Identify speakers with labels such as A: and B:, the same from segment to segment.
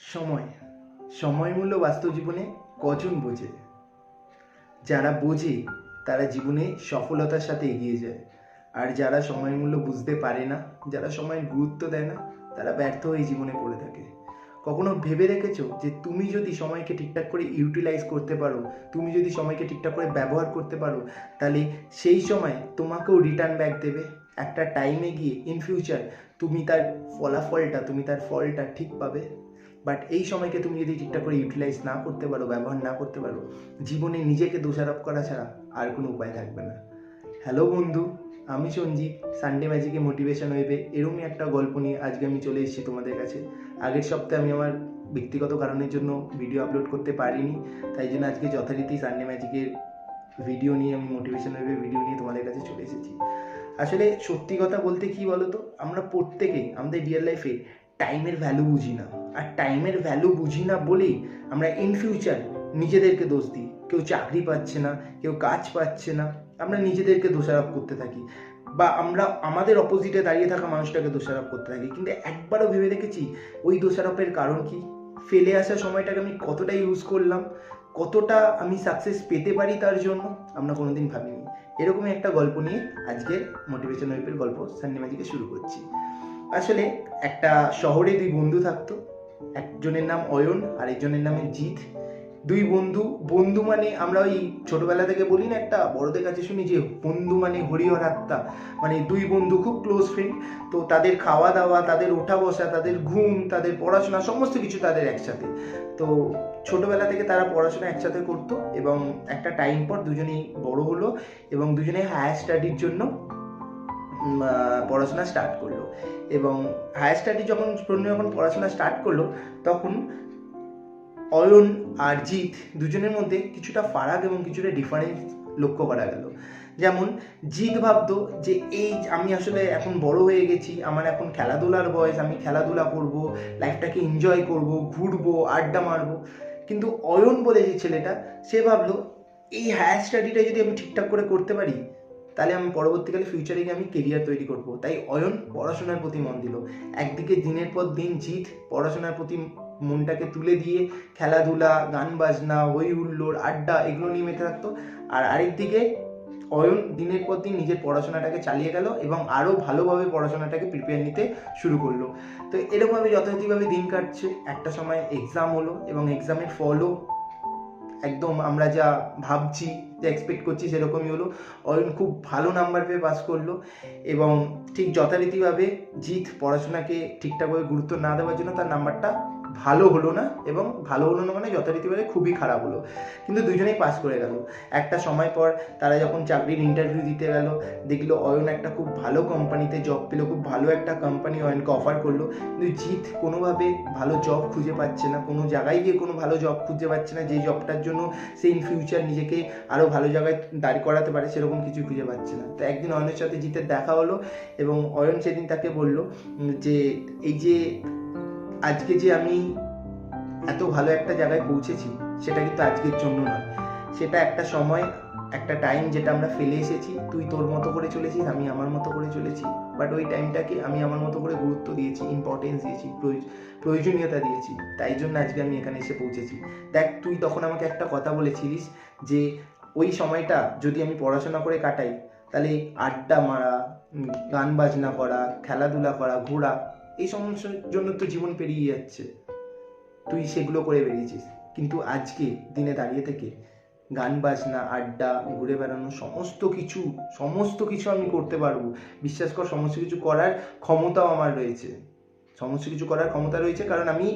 A: সময় সময় মূল্য বাস্তব জীবনে কজন বোঝে? যারা বোঝে তারা জীবনে সফলতার সাথে এগিয়ে যায়, আর যারা সময় মূল্য বুঝতে পারে না, যারা সময়ের গুরুত্ব দেয় না, তারা ব্যর্থ হয়ে জীবনে পড়ে থাকে। কখনো ভেবে রেখেছো যে তুমি যদি সময়কে ঠিকঠাক করে ইউটিলাইজ করতে পারো, তুমি যদি সময়কে ঠিকঠাক করে ব্যবহার করতে পারো, তাহলে সেই সময় তোমাকেও রিটার্ন ব্যাক দেবে। একটা টাইমে গিয়ে ইন ফিউচার তুমি তার তুমি তার ফলটা ঠিক পাবে। বাট এই সময়কে তুমি যদি ঠিকঠাক করে ইউটিলাইজ না করতে পারো, ব্যবহার না করতে পারো, জীবনে নিজেকে দোষারোপ করা ছাড়া আর কোনো উপায় থাকবে না। হ্যালো বন্ধু, আমি সঞ্জিত। সানডে ম্যাজিকে মোটিভেশন ওয়েবে এরকমই একটা গল্প নিয়ে আজকে আমি চলে এসেছি তোমাদের কাছে। আগের সপ্তাহে আমি আমার ব্যক্তিগত কারণের জন্য ভিডিও আপলোড করতে পারিনি, তাই জন্য আজকে যথারীতি সানডে ম্যাজিকের ভিডিও নিয়ে, আমি মোটিভেশন ওয়েবে ভিডিও নিয়ে তোমাদের কাছে চলে এসেছি। আসলে সত্যি কথা বলতে কি বলতো, আমরা প্রত্যেকেই আমাদের রিয়েল লাইফে টাইমের ভ্যালু বুঝি না। আর টাইমের ভ্যালু বুঝি না বলেই আমরা ইন ফিউচার নিজেদেরকে দোষ দিই। কেউ চাকরি পাচ্ছে না, কেউ কাজ পাচ্ছে না, আমরা নিজেদেরকে দোষারোপ করতে থাকি, বা আমরা আমাদের অপোজিটে দাঁড়িয়ে থাকা মানুষটাকে দোষারোপ করতে থাকি। কিন্তু একবারও ভেবে দেখেছি ওই দোষারোপের কারণ কি? ফেলে আসা সময়টাকে আমি কতটা ইউজ করলাম, কতটা আমি সাকসেস পেতে পারি তার জন্য আমরা কোনোদিন ভাবিনি। এরকমই একটা গল্প নিয়ে আজকের মোটিভেশন ওয়েবের গল্প সানডে ম্যাজিকে শুরু করছি। আসলে একটা শহরে দুই বন্ধু থাকতো। একজনের নাম অয়ন আর একজনের নাম জিৎ। দুই বন্ধু, বন্ধু মানে আমরা ওই ছোটবেলা থেকে বলি না, একটা বড়দের কাছে শুনি যে বন্ধু মানে হরিহর আত্মা। মানে দুই বন্ধু খুব ক্লোজ ফ্রেন্ড। তো তাদের খাওয়া দাওয়া, তাদের ওঠা বসা, তাদের ঘুম, তাদের পড়াশোনা, সমস্ত কিছু তাদের একসাথে। তো ছোটবেলা থেকে তারা পড়াশোনা একসাথে করতো, এবং একটা টাইম পর দুজনেই বড় হলো এবং দুজনেই হায়ার স্টাডির জন্য পড়াশোনা স্টার্ট করলো। এবং হায়ার স্টাডি যখন পড়াশোনা স্টার্ট করলো, তখন অয়ন আর জিৎ দুজনের মধ্যে কিছুটা ফারাক এবং কিছুটা ডিফারেন্স লক্ষ্য করা গেল। যেমন জিৎ ভাবতো যে এই আমি আসলে এখন বড় হয়ে গেছি, আমার এখন খেলাধুলার বয়স, আমি খেলাধুলা করব, লাইফটাকে এনজয় করব, ঘুরবো, আড্ডা মারবো। কিন্তু অয়ন বলে যে ছেলেটা, সে ভাবলো এই হায়ার স্টাডিটা যদি আমি ঠিকঠাক করে করতে পারি, তাহলে আমি পরবর্তীকালে ফিউচারে গিয়ে আমি কেরিয়ার তৈরি করব। তাই অয়ন পড়াশোনার প্রতি মন দিল। একদিকে দিনের পর দিন জিৎ পড়াশোনার প্রতি মনটাকে তুলে দিয়ে খেলাধুলা, গান বাজনা, হই হুল্লোড়, আড্ডা এগুলো নিয়ে মেতে থাকতো। আর আরেকদিকে অয়ন দিনের পর দিন নিজের পড়াশোনাটাকে চালিয়ে গেল এবং আরও ভালোভাবে পড়াশোনাটাকে প্রিপেয়ার নিতে শুরু করলো। তো এরকমভাবে যথাযথভাবে দিন কাটছে। একটা সময় এক্সাম হলো এবং এক্সামের ফলও একদম আমরা যা ভাবছি, যা এক্সপেক্ট করছি সেরকমই হলো। অয়ন খুব ভালো নাম্বার পেয়ে পাস করলো, এবং ঠিক যথারীতিভাবে জিৎ পড়াশোনাকে ঠিকঠাকভাবে গুরুত্ব না দেওয়ার জন্য তার নাম্বারটা ভালো হলো না, এবং ভালো হলো না মানে যথারীতিভাবে খুবই খারাপ হলো। কিন্তু দুজনেই পাস করে গেল। একটা সময় পর তারা যখন চাকরির ইন্টারভিউ দিতে গেল, দেখলো অয়ন একটা খুব ভালো কোম্পানিতে জব পেলো, খুব ভালো একটা কোম্পানি অয়নকে অফার করলো। কিন্তু জিৎ কোনোভাবে ভালো জব খুঁজে পাচ্ছে না, কোনো জায়গায় গিয়ে কোনো ভালো জব খুঁজে পাচ্ছে না, যে জবটার জন্য সে ইন ফিউচার নিজেকে আরও ভালো জায়গায় দাঁড় করাতে পারে, সেরকম কিছু খুঁজে পাচ্ছে না। তো একদিন অয়নের সাথে জিতের দেখা হলো, এবং অয়ন সেদিন তাকে বলল যে এই যে আজকে যে আমি এত ভালো একটা জায়গায় পৌঁছেছি, সেটা কিন্তু আজকের জন্য নয়, সেটা একটা সময়, একটা টাইম যেটা আমরা ফেলে এসেছি। তুই তোর মতো করে চলেছিস, আমি আমার মতো করে চলেছি, বাট ওই টাইমটাকে আমি আমার মতো করে গুরুত্ব দিয়েছি, ইম্পর্টেন্স দিয়েছি, প্রয়োজনীয়তা দিয়েছি, তাই জন্য আজকে আমি এখানে এসে পৌঁছেছি। দেখ, তুই তখন আমাকে একটা কথা বলেছিলিস যে ওই সময়টা যদি আমি পড়াশোনা করে কাটাই, তাহলে আড্ডা মারা, গান বাজনা করা, খেলাধুলা করা, ঘোরা, এই সমস্যার জন্য তো জীবন পেরিয়ে যাচ্ছে। তুই সেগুলো করে বেরিয়েছিস, কিন্তু আজকে দিনে দাঁড়িয়ে থেকে গান বাজনা, আড্ডা, ঘুরে বেড়ানো, সমস্ত কিছু আমি করতে পারবো। বিশ্বাস কর, সমস্ত কিছু করার ক্ষমতাও আমার রয়েছে। সমস্ত কিছু করার ক্ষমতা রয়েছে, কারণ আমি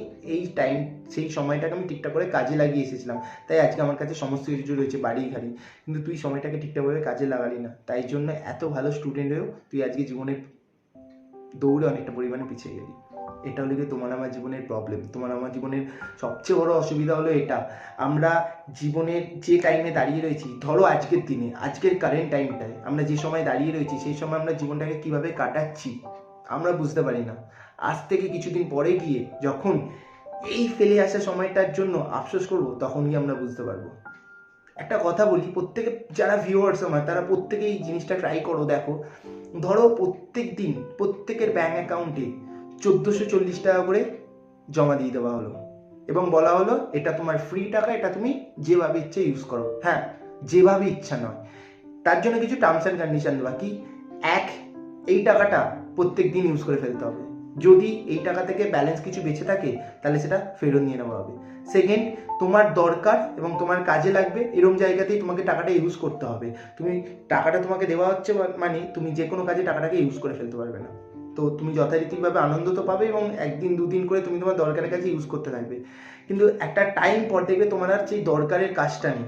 A: সেই সময়টাকে আমি ঠিকঠাক করে কাজে লাগিয়ে এসেছিলাম। তাই আজকে আমার কাছে সমস্ত কিছু রয়েছে, বাড়ি গাড়ি। কিন্তু তুই সময়টাকে ঠিকঠাকভাবে কাজে লাগালি না, তাই জন্য এত ভালো স্টুডেন্ট হয়েও তুই আজকে জীবনের দৌড়ে অনেকটা পরিমাণে পিছিয়ে গেলি। এটা হলো কি তোমার আমার জীবনের প্রবলেম। তোমার আমার জীবনের সবচেয়ে বড় অসুবিধা হলো এটা, আমরা জীবনের যে টাইমে দাঁড়িয়ে রয়েছি, ধরো আজকের দিনে, আজকের কারেন্ট টাইমটায় আমরা যে সময় দাঁড়িয়ে রয়েছি, সেই সময় আমরা জীবনটাকে কিভাবে কাটাচ্ছি আমরা বুঝতে পারি না। আজ থেকে কিছুদিন পরে গিয়ে যখন এই ফেলে আসা সময়টার জন্য আফসোস করবো, তখন গিয়ে আমরা বুঝতে পারবো। একটা কথা বলি, প্রত্যেকে যারা ভিউয়ার্স আমার, তারা প্রত্যেকেই এই জিনিসটা ট্রাই করো। দেখো, ধরো প্রত্যেক দিন প্রত্যেকের ব্যাঙ্ক অ্যাকাউন্টে 1440 টাকা করে জমা দিয়ে দেওয়া হলো। এবং বলা হলো এটা তোমার ফ্রি টাকা, এটা তুমি যেভাবে ইচ্ছে ইউজ করো। হ্যাঁ, যেভাবে ইচ্ছা নয়, তার জন্য কিছু টার্মস অ্যান্ড কন্ডিশন দেওয়া কি, এক, এই টাকাটা প্রত্যেক দিন ইউজ করে ফেলতে হবে, যদি এই টাকা থেকে ব্যালেন্স কিছু বেঁচে থাকে তাহলে সেটা ফেরত নিয়ে নেওয়া হবে। সেকেন্ড, তোমার দরকার এবং তোমার কাজে লাগবে এরকম জায়গাতেই তোমাকে টাকাটা ইউজ করতে হবে। তুমি টাকাটা তোমাকে দেওয়া হচ্ছে মানে তুমি যে কোনো কাজে টাকাটাকে ইউজ করে ফেলতে পারবে না। তো তুমি যথারীতিভাবে আনন্দ তো পাবে এবং একদিন দুদিন করে তুমি তোমার দরকারের কাছে ইউজ করতে থাকবে, কিন্তু একটা টাইম পর দেখবে তোমার আর সেই দরকারের কাজটা নেই,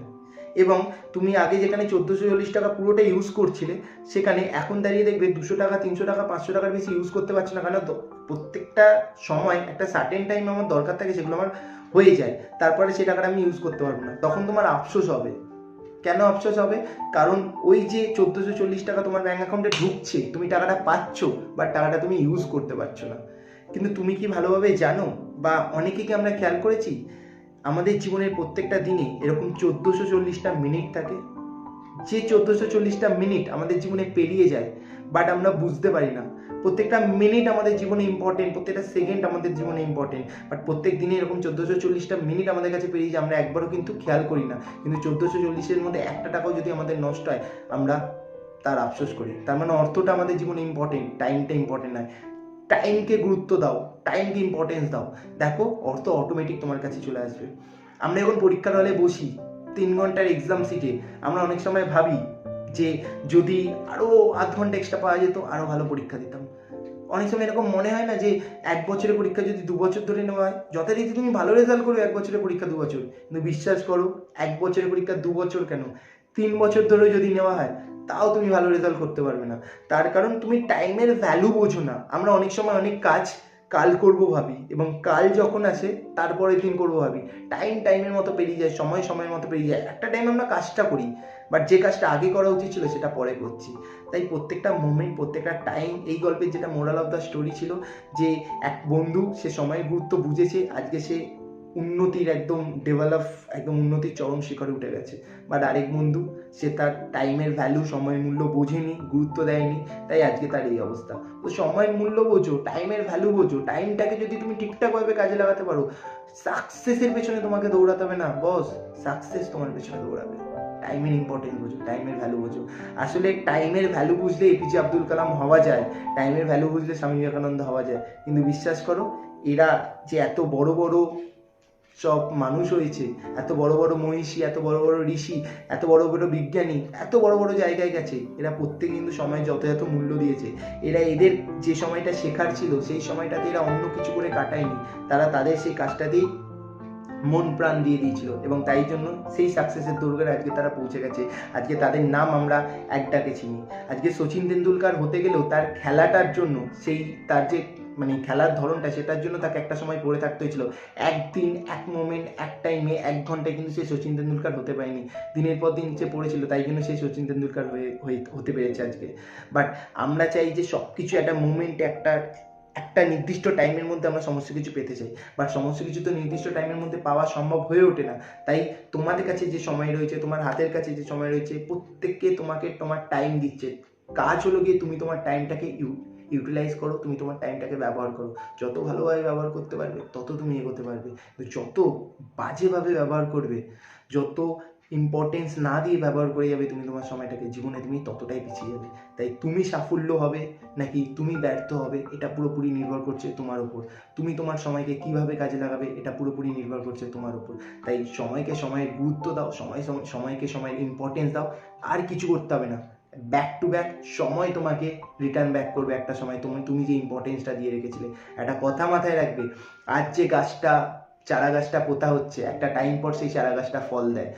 A: এবং তুমি আগে যেখানে 1440 টাকা পুরোটা ইউজ করছিলে সেখানে এখন দাঁড়িয়ে দেখবে 200 টাকা 300 টাকা 500 টাকার বেশি ইউজ করতে পারছো না, কারণ প্রত্যেকটা সময় একটা সার্টেন টাইম আমার দরকার থাকে, সেগুলো আমার হয়ে যায়, তারপরে সেই টাকাটা আমি ইউজ করতে পারবো না, তখন তোমার আফসোস হবে। কেন আফসোস হবে? কারণ ওই যে 1440 টাকা তোমার ব্যাঙ্ক অ্যাকাউন্টে ঢুকছে, তুমি টাকাটা পাচ্ছ, বাট টাকাটা তুমি ইউজ করতে পারছো না। কিন্তু তুমি কি ভালোভাবে জানো, বা অনেকে কি আমরা খেয়াল করেছি, আমাদের জীবনের প্রত্যেকটা দিনে এরকম 1440টা মিনিট থাকে, যে 1440টা মিনিট আমাদের জীবনে পেরিয়ে যায়, বাট আমরা বুঝতে পারি না। প্রত্যেকটা মিনিট আমাদের জীবনে ইম্পর্টেন্ট, প্রত্যেকটা সেকেন্ড আমাদের জীবনে ইম্পর্টেন্ট, বাট প্রত্যেক দিনে এরকম 1440টা মিনিট আমাদের কাছে পেরিয়ে যায়, আমরা একবারও কিন্তু খেয়াল করি না। কিন্তু 1440-এর মধ্যে একটা টাকাও যদি আমাদের নষ্ট হয়, আমরা তার আফসোস করি। তার মানে অর্থটা আমাদের জীবনে ইম্পর্টেন্ট, টাইমটা ইম্পর্টেন্ট নয়। টাইমকে গুরুত্ব দাও, টাইমকে ইম্পর্টেন্স দাও, দেখো অর্থ অটোমেটিক তোমার কাছে চলে আসবে। আমরা যখন পরীক্ষার হলে বসি 3 ঘন্টার এক্সাম সিটে, আমরা অনেক সময় ভাবি যে যদি আরও আধ ঘন্টা এক্সট্রা পাওয়া যেত আরও ভালো পরীক্ষা দিতাম। অনেক সময় এরকম মনে হয় না যে 1 বছরের পরীক্ষা যদি 2 বছর ধরে নেওয়া হয়, যথারীতি তুমি ভালো রেজাল্ট করো 1 বছরের পরীক্ষা 2 বছর, কিন্তু বিশ্বাস করো 1 বছরের পরীক্ষা 2 বছর কেন, 3 বছর ধরেও যদি নেওয়া হয় তাও তুমি ভালো রেজাল্ট করতে পারবে না। তার কারণ তুমি টাইমের ভ্যালু বোঝো না। আমরা অনেক সময় অনেক কাজ কাল করব ভাবি, এবং কাল যখন আসে তারপরের দিন করবো ভাবি, টাইমের মতো পেরিয়ে যায়, সময়ের মতো পেরিয়ে যায়। একটা টাইম আমরা কাজটা করি, বাট যে কাজটা আগে করা উচিত ছিল সেটা পরে করছি। তাই প্রত্যেকটা মোমেন্ট, প্রত্যেকটা টাইম, এই গল্পের যেটা মোরাল অফ দ্য স্টোরি ছিল যে এক বন্ধু সে সময়ের গুরুত্ব বুঝেছে, আজকে সে উন্নতির একদম উন্নতির চরম শিখরে উঠে গেছে। বাট আরেক বন্ধু, সে তার টাইমের ভ্যালু, সময়ের মূল্য বোঝেনি, গুরুত্ব দেয়নি, তাই আজকে তার এই অবস্থা। তো সময়ের মূল্য বোঝো, টাইমের ভ্যালু বোঝো, টাইমটাকে যদি তুমি ঠিকঠাকভাবে কাজে লাগাতে পারো, সাকসেসের পেছনে তোমাকে দৌড়াতে হবে না বস, সাকসেস তোমার পেছনে দৌড়াবে। টাইমের ইম্পর্টেন্স বোঝো, টাইমের ভ্যালু বোঝো। আসলে টাইমের ভ্যালু বুঝলে এপিজে আব্দুল কালাম হওয়া যায়, টাইমের ভ্যালু বুঝলে স্বামী বিবেকানন্দ হওয়া যায়। কিন্তু বিশ্বাস করো, এরা যে এত বড় বড় সব মানুষ হয়েছে, এত বড় বড় মনীষী, এত বড় বড় ঋষি, এত বড় বড় বিজ্ঞানী, এত বড় বড় জায়গায় গেছে, এরা প্রত্যেকে কিন্তু সময় যথাযথ মূল্য দিয়েছে। এরা এদের যে সময়টা শেখার ছিল সেই সময়টাতে এরা অন্য কিছু করে কাটায়নি, তারা তাদের সেই কাজটাতেই মন প্রাণ দিয়ে দিয়েছিল, এবং তাই জন্য সেই সাকসেসের দৌড়ে আজকে তারা পৌঁছে গেছে। আজকে তাদের নাম আমরা এক ডাকে চিনি। আজকে সচিন তেন্ডুলকার হতে গেলেও তার খেলাটার জন্য, সেই তার যে খেলার ধরনটা, সেটার জন্য তাকে একটা সময় পড়ে থাকতে হয়েছিল। একদিন, এক মোমেন্ট, এক টাইমে, 1 ঘন্টায় কিন্তু সে সচিন তেন্ডুলকার হতে পারেনি। দিনের পর দিন সে পড়েছিল, তাই জন্য সেই সচিন তেন্ডুলকার হতে পেরেছে আজকে। বাট আমরা চাই যে সব কিছু একটা মোমেন্টে, একটা নির্দিষ্ট টাইমের মধ্যে আমরা সমস্ত কিছু পেতে চাই, বাট সমস্ত কিছু তো নির্দিষ্ট টাইমের মধ্যে পাওয়া সম্ভব হয়ে ওঠে না। তাই তোমাদের কাছে যে সময় রয়েছে, তোমার হাতের কাছে যে সময় রয়েছে, প্রত্যেককে তোমাকে তোমার টাইম দিচ্ছে। কাজ হলো গিয়ে তুমি তোমার টাইমটাকে ইউটিলাইজ করো, তুমি তোমার টাইমটাকে ব্যবহার করো। যত ভালোভাবে ব্যবহার করতে পারবে তত তুমি এগোতে পারবে, যত বাজেভাবে ব্যবহার করবে, যত ইম্পর্টেন্স না দিয়ে ব্যবহার করে যাবে তুমি তোমার সময়টাকে, জীবনে তুমি ততটাই পিছিয়ে যাবে। তাই তুমি সাফল্য হবে নাকি তুমি ব্যর্থ হবে, এটা পুরোপুরি নির্ভর করছে তোমার উপর। তুমি তোমার সময়কে কিভাবে কাজে লাগাবে, এটা পুরোপুরি নির্ভর করছে তোমার উপর। তাই সময়কে সময়ের গুরুত্ব দাও, সময়কে সময়ের ইম্পর্টেন্স দাও, আর কিছু করতে হবে না। ব্যাক টু ব্যাক সময় তোমাকে রিটার্ন ব্যাক করবে একটা সময়, তুমি যে ইম্পর্টেন্সটা দিয়ে রেখেছিলে। একটা কথা মাথায় রাখবে, আজ যে চারা গাছটা পোতা হচ্ছে, একটা টাইম পর সেই চারা গাছটা ফল দেয়,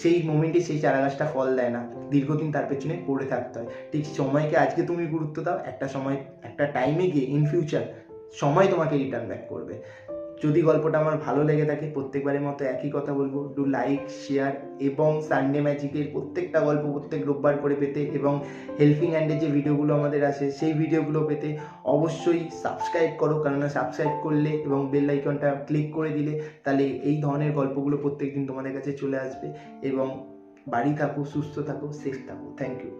A: সেই মোমেন্টে সেই চারা গাছটা ফল দেয় না, দীর্ঘদিন তার পেছনে পড়ে থাকতে হয়। ঠিক সময়কে আজকে তুমি গুরুত্ব দাও, একটা সময়, একটা টাইমে গিয়ে ইন ফিউচার সময় তোমাকে রিটার্ন ব্যাক করবে। যদি গল্পটা আমার ভালো লেগে থাকে, প্রত্যেকবারের মতো একই কথা বলবো, ডু লাইক, শেয়ার, এবং সানডে ম্যাজিকের প্রত্যেকটা গল্প প্রত্যেক রোববার করে পেতে, এবং হেল্পিং হ্যান্ডের যে ভিডিওগুলো আমাদের আসে সেই ভিডিওগুলো পেতে অবশ্যই সাবস্ক্রাইব করো, কেননা সাবস্ক্রাইব করলে এবং বেল আইকনটা ক্লিক করে দিলে তাহলে এই ধরনের গল্পগুলো প্রত্যেকদিন তোমাদের কাছে চলে আসবে। এবং বাড়ি থাকো, সুস্থ থাকো, সেফ থাকো। Thank you.